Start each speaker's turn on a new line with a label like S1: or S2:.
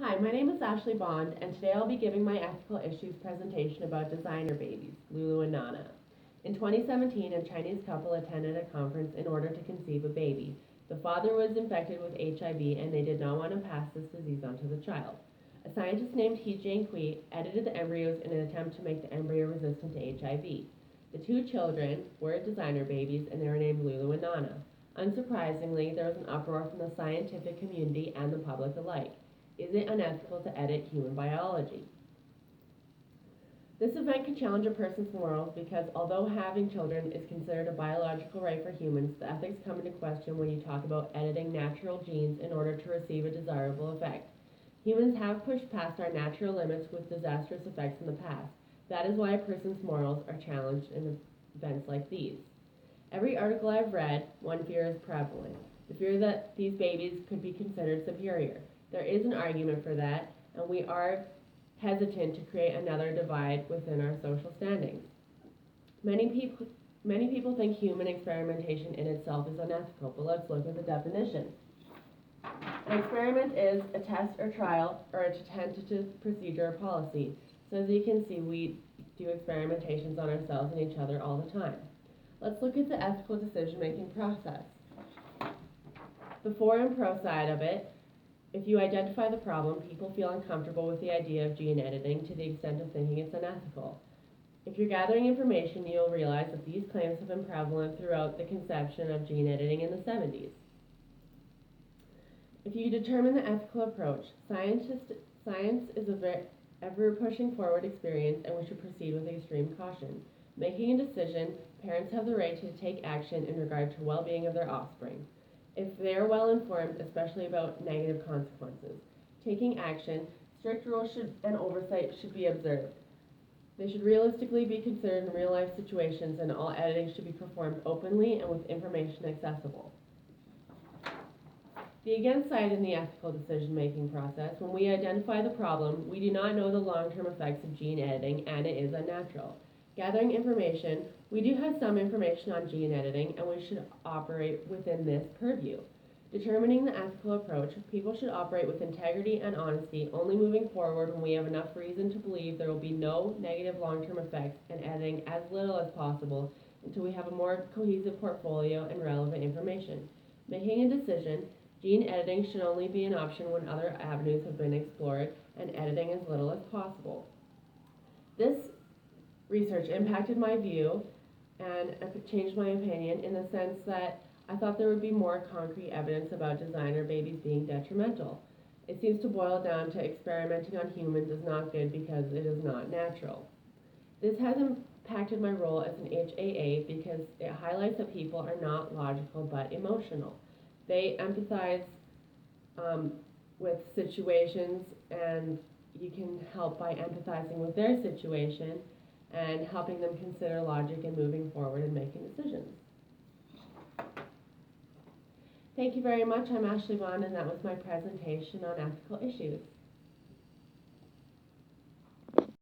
S1: Hi, my name is Ashley Bond, and today I'll be giving my ethical issues presentation about designer babies, Lulu and Nana. In 2017, a Chinese couple attended a conference in order to conceive a baby. The father was infected with HIV, and they did not want to pass this disease on to the child. A scientist named He Jiankui edited the embryos in an attempt to make the embryo resistant to HIV. The two children were designer babies, and they were named Lulu and Nana. Unsurprisingly, there was an uproar from the scientific community and the public alike. Is it unethical to edit human biology? This event can challenge a person's morals because although having children is considered a biological right for humans, the ethics come into question when you talk about editing natural genes in order to receive a desirable effect. Humans have pushed past our natural limits with disastrous effects in the past. That is why a person's morals are challenged in events like these. Every article I've read, one fear is prevalent: the fear that these babies could be considered superior. There is an argument for that, and we are hesitant to create another divide within our social standings. Many people think human experimentation in itself is unethical, but let's look at the definition. An experiment is a test or trial or a tentative procedure or policy. So as you can see, we do experimentations on ourselves and each other all the time. Let's look at the ethical decision-making process. The for and pro side of it: if you identify the problem, people feel uncomfortable with the idea of gene editing to the extent of thinking it's unethical. If you're gathering information, you'll realize that these claims have been prevalent throughout the conception of gene editing in the 70s. If you determine the ethical approach, science is a ever pushing forward experience, and we should proceed with extreme caution. Making a decision, parents have the right to take action in regard to well-being of their offspring, if they are well informed, especially about negative consequences. Taking action, strict rules and oversight should be observed. They should realistically be considered in real-life situations, and all editing should be performed openly and with information accessible. The against side in the ethical decision-making process: when we identify the problem, we do not know the long-term effects of gene editing, and it is unnatural. Gathering information, we do have some information on gene editing, and we should operate within this purview. Determining the ethical approach, people should operate with integrity and honesty, only moving forward when we have enough reason to believe there will be no negative long-term effects, and editing as little as possible until we have a more cohesive portfolio and relevant information. Making a decision, gene editing should only be an option when other avenues have been explored, and editing as little as possible. This research impacted my view and changed my opinion in the sense that I thought there would be more concrete evidence about designer babies being detrimental. It seems to boil down to experimenting on humans is not good because it is not natural. This has impacted my role as an HAA because it highlights that people are not logical but emotional. They empathize with situations, and you can help by empathizing with their situation and helping them consider logic and moving forward and making decisions. Thank you very much. I'm Ashley Bond, and that was my presentation on ethical issues.